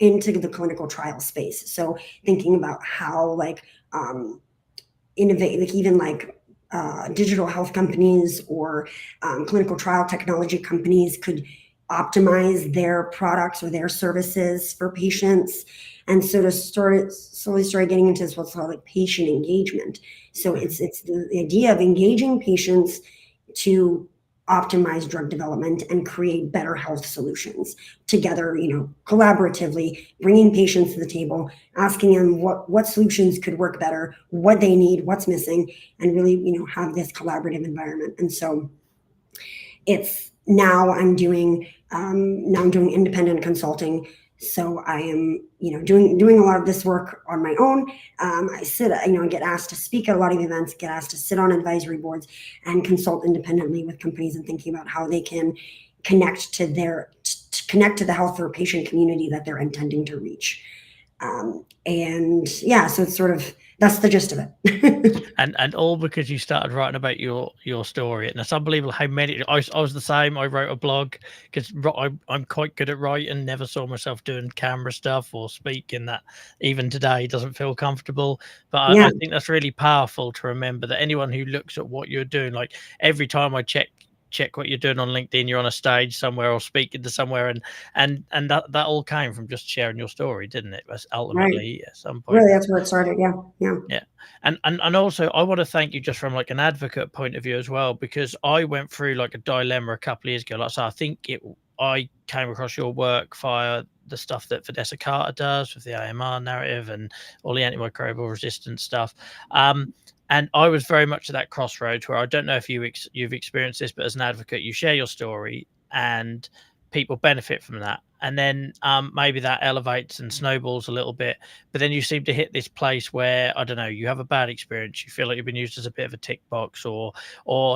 into the clinical trial space. So thinking about how innovate, even digital health companies or clinical trial technology companies could optimize their products or their services for patients. And so slowly started getting into this what's called patient engagement. So it's the idea of engaging patients to optimize drug development and create better health solutions together, collaboratively, bringing patients to the table, asking them what solutions could work better, what they need, what's missing, and really, have this collaborative environment. And so it's now I'm doing independent consulting. So I am, doing a lot of this work on my own. I get asked to speak at a lot of events, get asked to sit on advisory boards and consult independently with companies and thinking about how they can connect to the health or patient community that they're intending to reach. So it's sort of, that's the gist of it. and all because you started writing about your story, and it's unbelievable how many. I was the same. I wrote a blog because I'm quite good at writing. Never saw myself doing camera stuff or speaking. That even today doesn't feel comfortable. But I think that's really powerful to remember that anyone who looks at what you're doing, like every time I check what you're doing on LinkedIn, you're on a stage somewhere or speaking to somewhere, and that all came from just sharing your story, didn't it? That's ultimately at some point. Really, that's where it started. Yeah. And also I want to thank you just from an advocate point of view as well, because I went through a dilemma a couple of years ago. So I think I came across your work via the stuff that Vanessa Carter does with the AMR narrative and all the antimicrobial resistance stuff. And I was very much at that crossroads where I don't know if you've experienced this, but as an advocate, you share your story and people benefit from that. And then maybe that elevates and snowballs a little bit. But then you seem to hit this place where, I don't know, you have a bad experience. You feel like you've been used as a bit of a tick box, or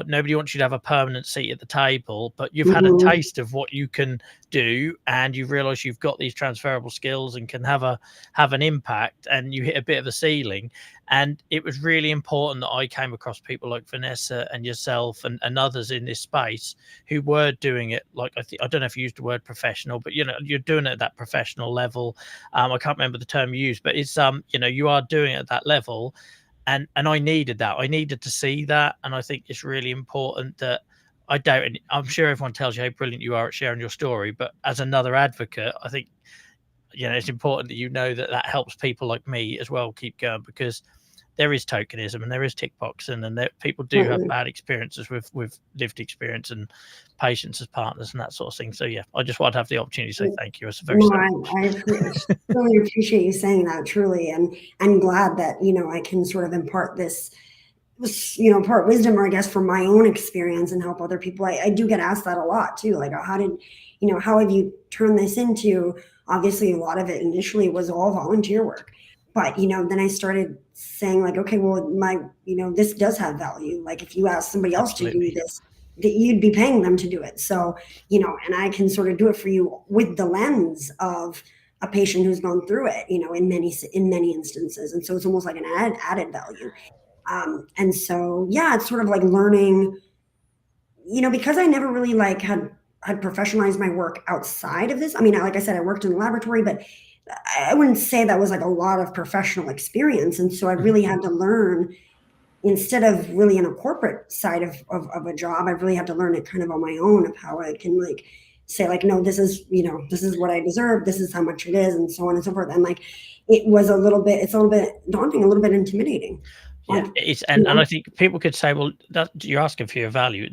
nobody wants you to have a permanent seat at the table, but you've had a taste of what you can do and you realize you've got these transferable skills and can have an impact, and you hit a bit of a ceiling. And it was really important that I came across people like Vanessa and yourself and others in this space who were doing it. I don't know if you used the word professional, but you're doing it at that professional level. I can't remember the term you used, but it's you are doing it at that level. And I needed that. I needed to see that. And I think it's really important that I'm sure everyone tells you how brilliant you are at sharing your story, but as another advocate, I think it's important that that helps people like me as well keep going, because there is tokenism and there is tick boxing, and people do have bad experiences with lived experience and patients as partners and that sort of thing. So yeah, I just want to have the opportunity to say thank you. It's very I really appreciate you saying that, truly, and I'm glad that I can sort of impart this part wisdom, or I guess from my own experience, and help other people. I do get asked that a lot too, like how have you turned this into? Obviously a lot of it initially was all volunteer work, but then I started saying okay, well, this does have value. Like if you ask somebody else to do this, that you'd be paying them to do it. So and I can sort of do it for you with the lens of a patient who's gone through it, in many instances. And so it's almost like an added value. And so, it's sort of like learning, because I never really had professionalized my work outside of this. I mean, like I said, I worked in the laboratory, but I wouldn't say that was a lot of professional experience. And so I really had to learn, instead of really in a corporate side of a job, I really had to learn it kind of on my own, of how I can say like, no, this is, this is what I deserve. This is how much it is, and so on and so forth. And like, it's a little bit daunting, a little bit intimidating. Yeah, Like, it's and I think people could say, well, you're asking for your value.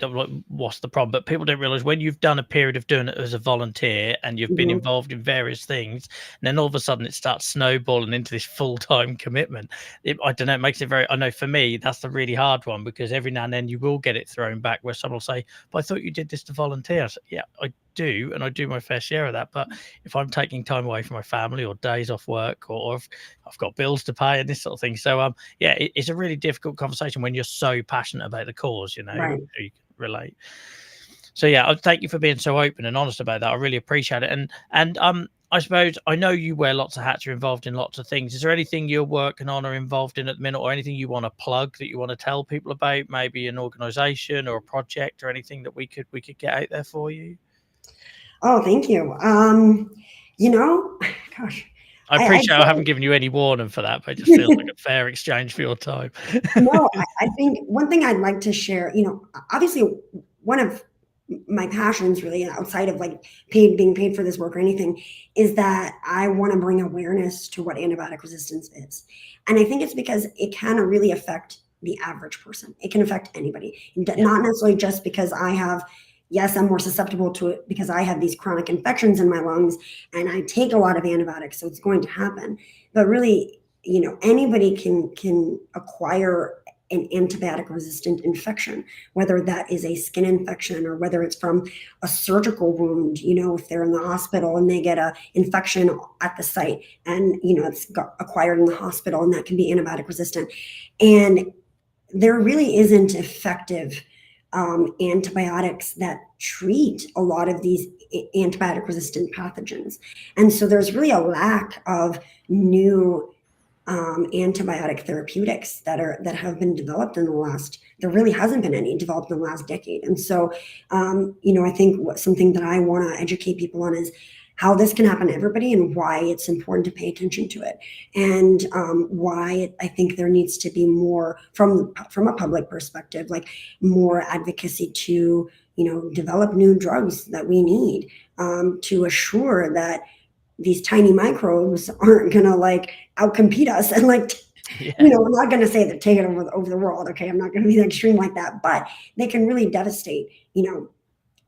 What's the problem? But people don't realize when you've done a period of doing it as a volunteer and you've been involved in various things, and then all of a sudden it starts snowballing into this full-time commitment. I don't know, it makes it very, I know for me, that's the really hard one, because every now and then you will get it thrown back where someone will say, but I thought you did this to volunteer. So, yeah, I do, and I do my fair share of that. But if I'm taking time away from my family or days off work, or if I've got bills to pay and this sort of thing. So yeah, it's a really difficult conversation when you're so passionate about the cause, right. you can relate. So yeah, thank you for being so open and honest about that. I really appreciate it. And I suppose I know you wear lots of hats, you're involved in lots of things. Is there anything you're working on or involved in at the minute, or anything you want to plug that you want to tell people about, maybe an organization or a project or anything that we could get out there for you? Oh, thank you. Gosh, I appreciate I haven't given you any warning for that, but it just feels like a fair exchange for your time. No, I think one thing I'd like to share, obviously one of my passions really, outside of like being paid for this work or anything, is that I want to bring awareness to what antibiotic resistance is. And I think it's because it can really affect the average person. It can affect anybody, not necessarily just because yes, I'm more susceptible to it because I have these chronic infections in my lungs and I take a lot of antibiotics, so it's going to happen. But really, anybody can acquire an antibiotic resistant infection, whether that is a skin infection or whether it's from a surgical wound, if they're in the hospital and they get an infection at the site and, it's got acquired in the hospital, and that can be antibiotic resistant. And there really isn't effective antibiotics that treat a lot of these antibiotic resistant pathogens. And so there's really a lack of new antibiotic therapeutics that have been developed in the last, there really hasn't been any developed in the last decade. And so, I think something that I want to educate people on is how this can happen to everybody and why it's important to pay attention to it, and why I think there needs to be more from a public perspective, like more advocacy to develop new drugs that we need to assure that these tiny microbes aren't gonna like outcompete us and like I'm not gonna say they're taking over the world. Okay, I'm not gonna be extreme like that, but they can really devastate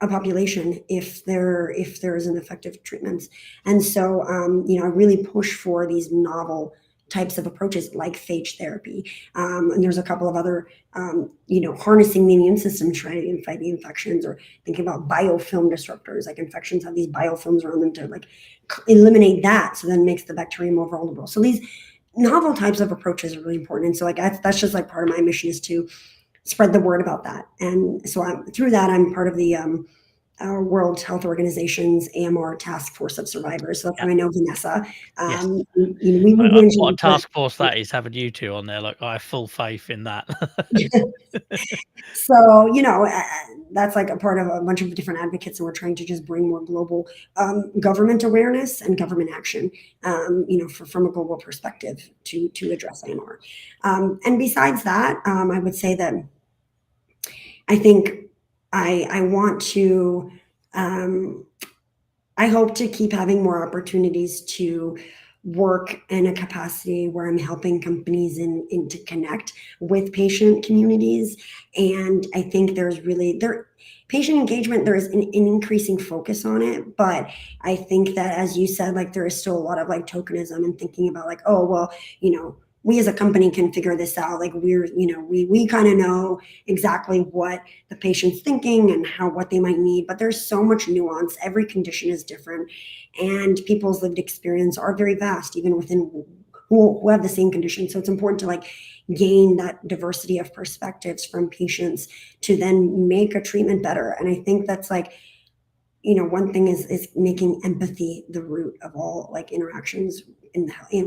a population if there isn't effective treatments. And so I really push for these novel types of approaches like phage therapy, and there's a couple of other harnessing the immune system to try to fight the infections, or thinking about biofilm disruptors, like infections have these biofilms around them to like eliminate that, so then it makes the bacteria more vulnerable. So these novel types of approaches are really important, and so like that's just like part of my mission is to spread the word about that. And so through that, I'm part of the World Health Organization's AMR Task Force of Survivors. So that's how I know Vanessa. What a task force that is, having you two on there. Like, I have full faith in that. So, that's like a part of a bunch of different advocates, and we're trying to just bring more global government awareness and government action, from a global perspective to address AMR. And besides that, I would say that I think I want to, I hope to keep having more opportunities to work in a capacity where I'm helping companies to connect with patient communities. And I think there's really patient engagement, there is an increasing focus on it. But I think that, as you said, like there is still a lot of like tokenism and thinking about like, oh, well, we as a company can figure this out. Like we kind of know exactly what the patient's thinking and what they might need, but there's so much nuance. Every condition is different, and people's lived experience are very vast, even within who have the same condition. So it's important to like gain that diversity of perspectives from patients to then make a treatment better. And I think that's like, one thing is making empathy the root of all like interactions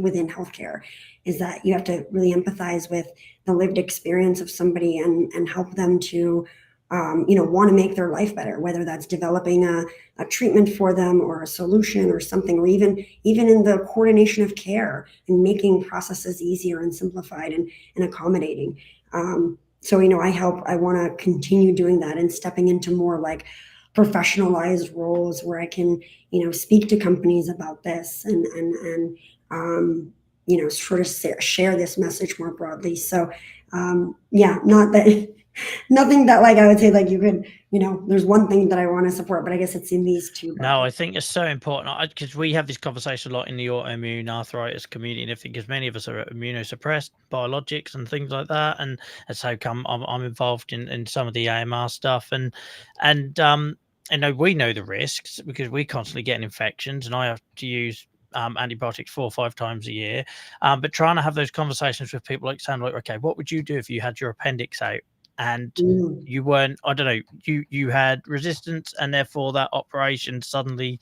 within healthcare, is that you have to really empathize with the lived experience of somebody and help them to, want to make their life better, whether that's developing a treatment for them or a solution or something, or even in the coordination of care and making processes easier and simplified and accommodating. So, I want to continue doing that and stepping into more like, professionalized roles where I can, speak to companies about this and sort of share this message more broadly. So, yeah, not that nothing that like I would say like you could, there's one thing that I want to support, but I guess it's in these two buckets. No, I think it's so important because we have this conversation a lot in the autoimmune arthritis community and everything, because many of us are immunosuppressed, biologics and things like that, and that's how come I'm involved in some of the AMR stuff, and I know we know the risks because we constantly get infections, and I have to use antibiotics 4 or 5 times a year. But trying to have those conversations with people like saying, like, okay, what would you do if you had your appendix out and you weren't, I don't know, you had resistance, and therefore that operation suddenly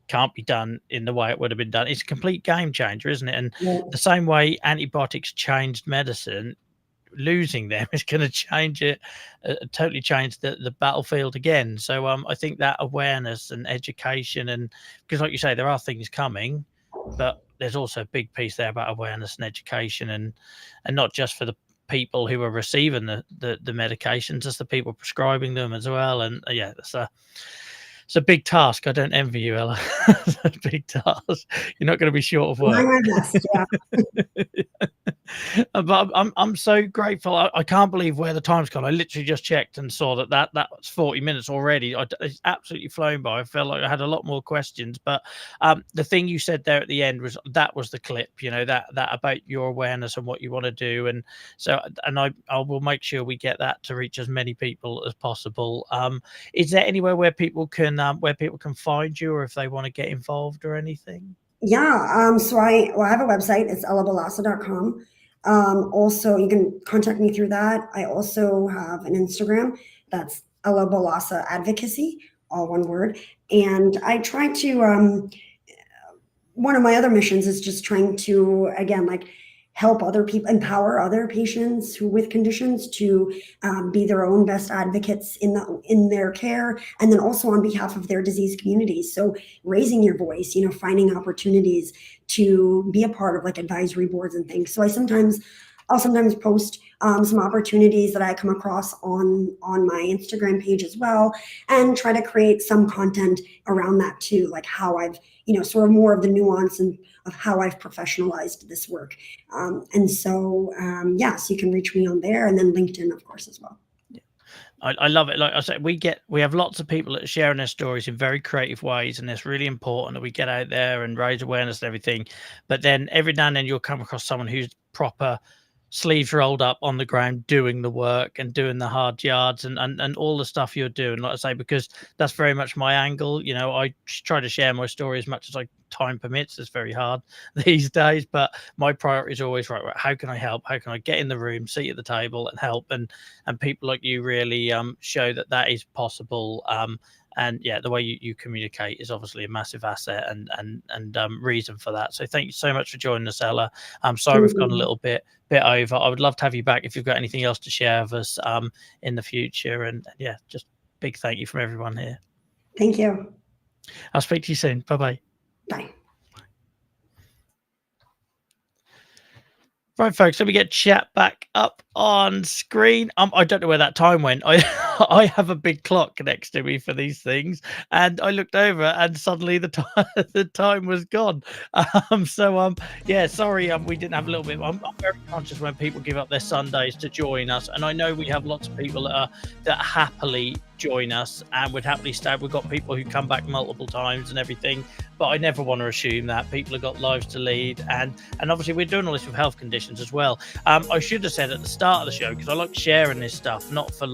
can't be done in the way it would have been done? It's a complete game changer, isn't it? And Yeah. the same way antibiotics changed medicine, losing them is going to change it, totally change the battlefield again. So I think that awareness and education, and because like you say, there are things coming, but there's also a big piece there about awareness and education, and not just for the people who are receiving the medications, as the people prescribing them as well. And yeah, it's a big task. I don't envy you, Ella. It's a big task. You're not going to be short of work. My best, yeah. But I'm so grateful. I can't believe where the time's gone. I literally just checked and saw that was 40 minutes already. It's absolutely flown by. I felt like I had a lot more questions, but the thing you said there at the end was the clip. That about your awareness and what you want to do, and so I will make sure we get that to reach as many people as possible. Is there anywhere where people can find you, or if they want to get involved or anything? Yeah. So I have a website. It's ellabalasa.com. Also, you can contact me through that. I also have an Instagram. That's Ella Balasa Advocacy, all one word. And I try to, one of my other missions is just trying to, again, like help other people, empower other patients who with conditions to be their own best advocates in their care, and then also on behalf of their disease communities. So raising your voice, finding opportunities to be a part of like advisory boards and things. So I'll sometimes post some opportunities that I come across on my Instagram page as well, and try to create some content around that too, like how I've, sort of more of the nuance and of how I've professionalized this work. And so, so you can reach me on there, and then LinkedIn, of course, as well. I love it. Like I said, we have lots of people that are sharing their stories in very creative ways, and it's really important that we get out there and raise awareness and everything. But then every now and then you'll come across someone who's proper sleeves rolled up on the ground, doing the work and doing the hard yards and all the stuff you're doing. Like I say, because that's very much my angle. I try to share my story as much as time permits. It's very hard these days, but my priority is always right. How can I help? How can I get in the room, sit at the table, and help? And people like you really show that is possible. And yeah, the way you communicate is obviously a massive asset and reason for that. So thank you so much for joining us, Ella. I'm sorry we've gone a little bit over. I would love to have you back if you've got anything else to share with us in the future. And yeah, just big thank you from everyone here. Thank you. I'll speak to you soon. Bye-bye. Bye. Right, folks, let me get chat back up on screen. I don't know where that time went. I have a big clock next to me for these things, and I looked over and suddenly the time was gone. Yeah, sorry, we didn't have a little bit. I'm very conscious when people give up their Sundays to join us, and I know we have lots of people that happily join us and would happily stay. We've got people who come back multiple times and everything, but I never want to assume that. People have got lives to lead, and obviously we're doing all this with health conditions as well. I should have said at the start of the show, because I like sharing this stuff, not for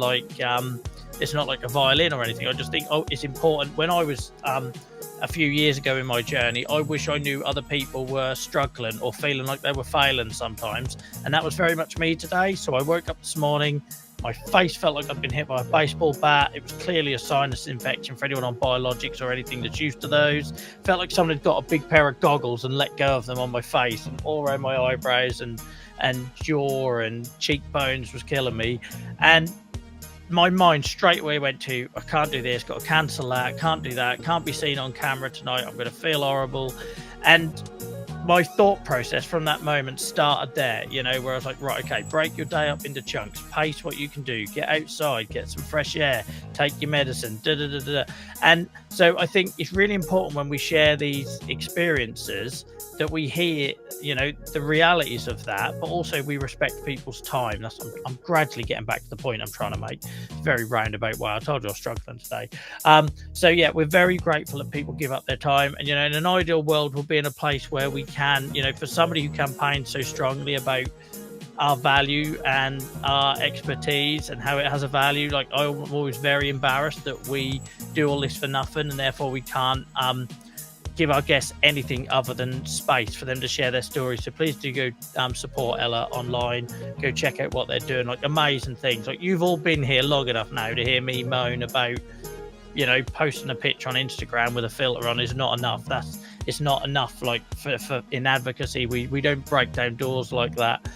it's not like a violin or anything. I just think it's important. When I was a few years ago in my journey, I wish I knew other people were struggling or feeling like they were failing sometimes, and that was very much me today. So I woke up this morning, my face felt like I'd been hit by a baseball bat. It was clearly a sinus infection for anyone on biologics or anything that's used to those. Felt like someone had got a big pair of goggles and let go of them on my face, and all around my eyebrows and jaw and cheekbones was killing me. And my mind straight away went to, I can't do this, got to cancel that, can't do that, can't be seen on camera tonight, I'm going to feel horrible. And my thought process from that moment started there, you know, where I was like, right, okay, break your day up into chunks, pace what you can do, get outside, get some fresh air, take your medicine, And so I think it's really important when we share these experiences that we hear, you know, the realities of that, but also we respect people's time. I'm gradually getting back to the point I'm trying to make. It's very roundabout way. I told you I was struggling today. So yeah, we're very grateful that people give up their time, and you know, in an ideal world, we'll be in a place where we can, you know, for somebody who campaigns so strongly about our value and our expertise and how it has a value, like I'm always very embarrassed that we do all this for nothing, and therefore we can't give our guests anything other than space for them to share their stories. So please do go support Ella online, go check out what they're doing, like amazing things. Like you've all been here long enough now to hear me moan about, you know, posting a picture on Instagram with a filter on is not enough. It's not enough. Like for in advocacy, we don't break down doors like that.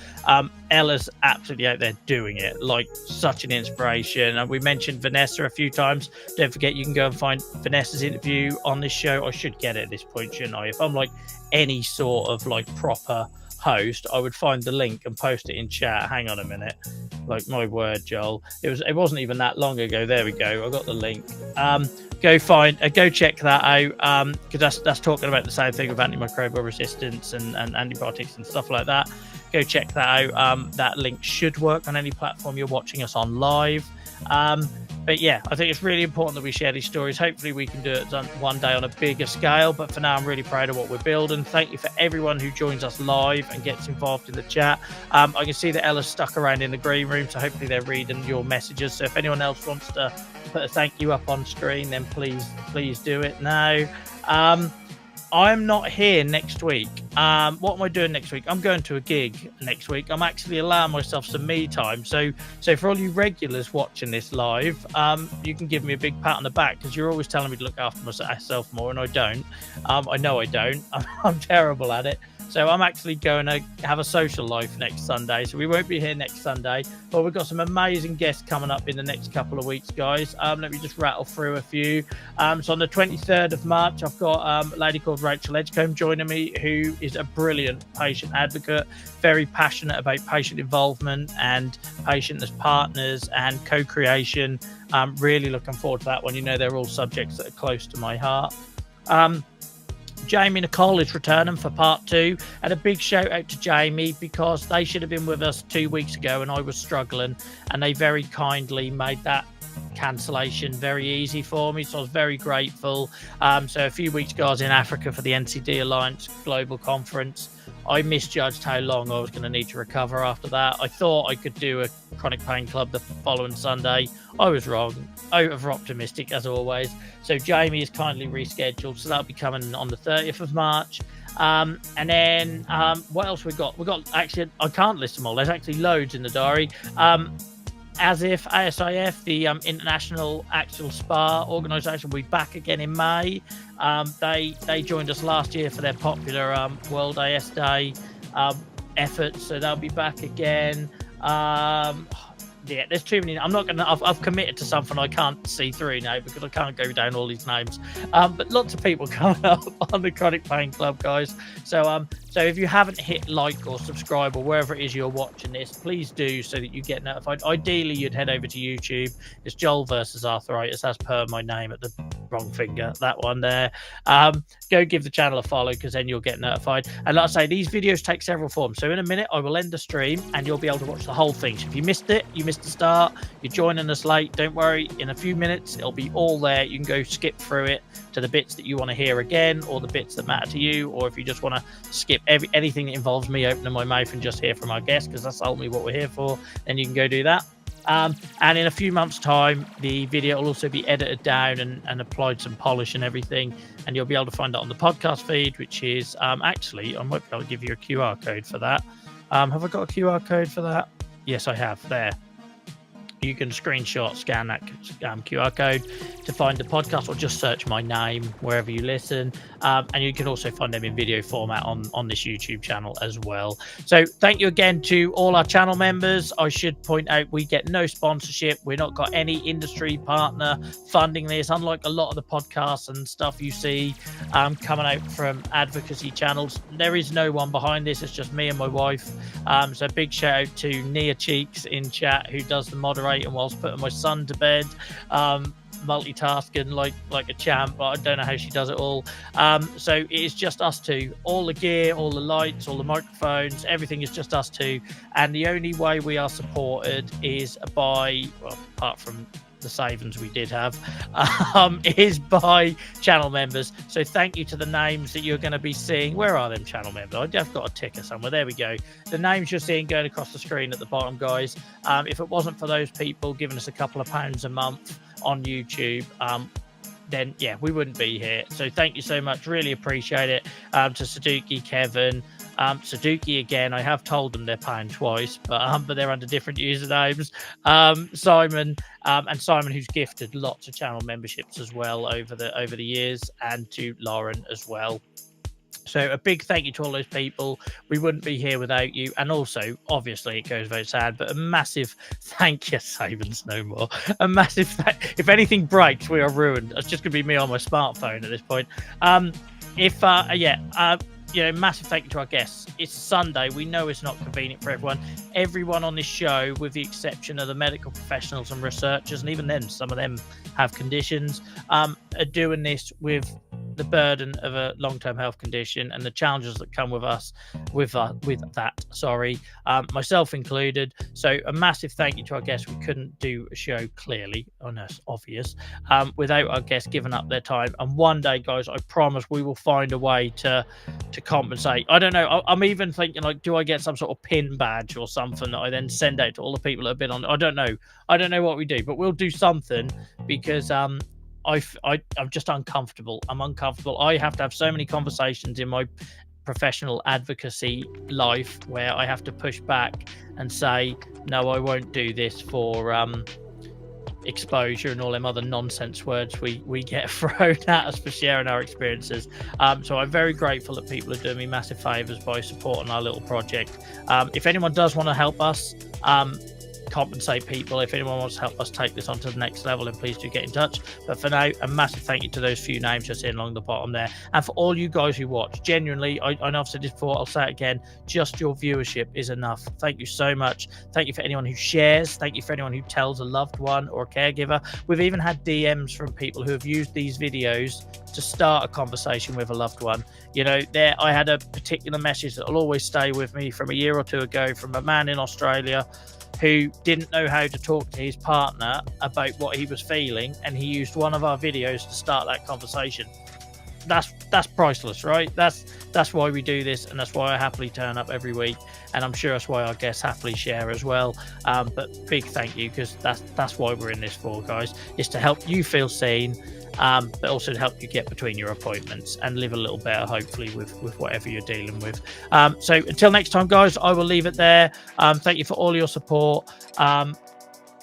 Ella's absolutely out there doing it, like such an inspiration. And we mentioned Vanessa a few times. Don't forget, you can go and find Vanessa's interview on this show. I should get it at this point, shouldn't I? If I'm like any sort of like proper host, I would find the link and post it in chat. Hang on a minute. Like my word, Joel. It wasn't even that long ago. There we go. I got the link. Go check that out. Because that's talking about the same thing with antimicrobial resistance and antibiotics and stuff like that. Go check that out. That link should work on any platform you're watching us on live. But yeah, I think it's really important that we share these stories. Hopefully we can do it one day on a bigger scale. But for now, I'm really proud of what we're building. Thank you for everyone who joins us live and gets involved in the chat. I can see that Ella's stuck around in the green room, so hopefully they're reading your messages. So if anyone else wants to put a thank you up on screen, then please do it now. I'm not here next week. What am I doing next week? I'm going to a gig next week. I'm actually allowing myself some me time. So for all you regulars watching this live, you can give me a big pat on the back, because you're always telling me to look after myself more, and I don't. I know I don't. I'm terrible at it. So I'm actually going to have a social life next Sunday. So we won't be here next Sunday, but we've got some amazing guests coming up in the next couple of weeks, guys. Let me just rattle through a few. So on the 23rd of March, I've got a lady called Rachel Edgecombe joining me, who is a brilliant patient advocate, very passionate about patient involvement and patient as partners and co-creation. I'm really looking forward to that one. You know, they're all subjects that are close to my heart. Jamie Nicole is returning for part 2, and a big shout out to Jamie, because they should have been with us 2 weeks ago and I was struggling, and they very kindly made that cancellation very easy for me, so I was very grateful. So a few weeks ago I was in Africa for the NCD Alliance Global Conference. I misjudged how long I was going to need to recover after that. I thought I could do a Chronic Pain Club the following Sunday. I was wrong, over optimistic as always. So Jamie is kindly rescheduled, so that'll be coming on the 30th of March. And then what else we got? Actually, I can't list them all. There's actually loads in the diary. ASIF, the International Axial Spa Organisation, will be back again in May. They joined us last year for their popular World AS Day efforts, so they'll be back again. Yeah, there's too many. I've committed to something I can't see through now, because I can't go down all these names. But lots of people coming up on the Chronic Pain Club, guys. So if you haven't hit like or subscribe or wherever it is you're watching this, please do, so that you get notified. Ideally, you'd head over to YouTube. It's Joel versus Arthritis, as per my name at the wrong finger, that one there. Go give the channel a follow, because then you'll get notified. And like I say, these videos take several forms. So in a minute, I will end the stream and you'll be able to watch the whole thing. So if you missed it, you missed the start, you're joining us late, don't worry. In a few minutes, it'll be all there. You can go skip through it to the bits that you want to hear again, or the bits that matter to you, or if you just want to skip anything that involves me opening my mouth and just hear from our guests, because that's ultimately what we're here for, then you can go do that. And in a few months' time, the video will also be edited down and applied some polish and everything, and you'll be able to find it on the podcast feed, which is actually, I might be able to give you a QR code for that. Have I got a QR code for that? Yes, I have. There. You can screenshot, scan that QR code to find the podcast, or just search my name wherever you listen. And you can also find them in video format on this YouTube channel as well. So thank you again to all our channel members. I should point out we get no sponsorship. We're not got any industry partner funding this, unlike a lot of the podcasts and stuff you see coming out from advocacy channels. There is no one behind this. It's just me and my wife. So big shout out to Nia Cheeks in chat, who does the moderating whilst putting my son to bed, multitasking like a champ, but I don't know how she does it all. So it is just us two. All the gear, all the lights, all the microphones, everything is just us two. And the only way we are supported is by, well, apart from the savings we did have, is by channel members. So thank you to the names that you're going to be seeing. Where are them channel members? I've got a ticker somewhere. There we go. The names you're seeing going across the screen at the bottom, guys. If it wasn't for those people giving us a couple of pounds a month on YouTube, then yeah, we wouldn't be here. So thank you so much. Really appreciate it. To Saduki, Kevin, Saduki again. I have told them they're paying twice, but they're under different usernames. Simon, and Simon, who's gifted lots of channel memberships as well over the years, and to Lauren as well. So a big thank you to all those people. We wouldn't be here without you. And also, obviously, it goes very sad, but a massive thank you, Savens no more. A massive if anything breaks, we are ruined. It's just going to be me on my smartphone at this point. Massive thank you to our guests. It's Sunday. We know it's not convenient for everyone. Everyone on this show, with the exception of the medical professionals and researchers, and even then, some of them have conditions, are doing this with the burden of a long-term health condition and the challenges that come with that. Myself included. So a massive thank you to our guests. We couldn't do a show, clearly, I know it's obvious, without our guests giving up their time. And one day, guys, I promise we will find a way to compensate. I don't know. I'm even thinking, like, do I get some sort of pin badge or something that I then send out to all the people that have been on? I don't know what we do, but we'll do something, because I'm just uncomfortable. I'm uncomfortable. I have to have so many conversations in my professional advocacy life where I have to push back and say, no, I won't do this for exposure and all them other nonsense words we get thrown at us for sharing our experiences. So I'm very grateful that people are doing me massive favors by supporting our little project. If anyone does want to help us compensate people, if anyone wants to help us take this on to the next level, then please do get in touch. But for now, a massive thank you to those few names just in along the bottom there, and for all you guys who watch. Genuinely, I know I've said this before, I'll say it again, just your viewership is enough. Thank you so much. Thank you for anyone who shares. Thank you for anyone who tells a loved one or a caregiver. We've even had DMs from people who have used these videos to start a conversation with a loved one. You know, I had a particular message that will always stay with me from a year or two ago from a man in Australia who didn't know how to talk to his partner about what he was feeling, and he used one of our videos to start that conversation. That's priceless, right? That's why we do this, and that's why I happily turn up every week, and I'm sure that's why our guests happily share as well. But big thank you, because that's why we're in this for, guys, is to help you feel seen, but also to help you get between your appointments and live a little better, hopefully, with whatever you're dealing with. So until next time, guys, I will leave it there. Thank you for all your support.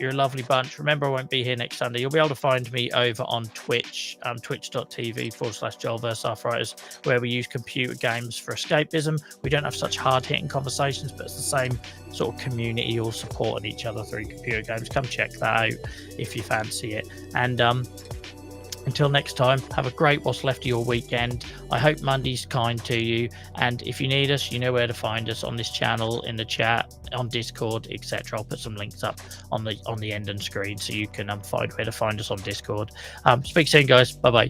You're a lovely bunch. Remember, I won't be here next Sunday. You'll be able to find me over on Twitch, twitch.tv/JoelVersusArthritis, where we use computer games for escapism. We don't have such hard-hitting conversations, but it's the same sort of community, all supporting each other through computer games. Come check that out if you fancy it. And until next time, have a great what's left of your weekend. I hope Monday's kind to you. And if you need us, you know where to find us on this channel, in the chat, on Discord, etc. I'll put some links up on the end and screen so you can find where to find us on Discord. Speak soon, guys. Bye-bye.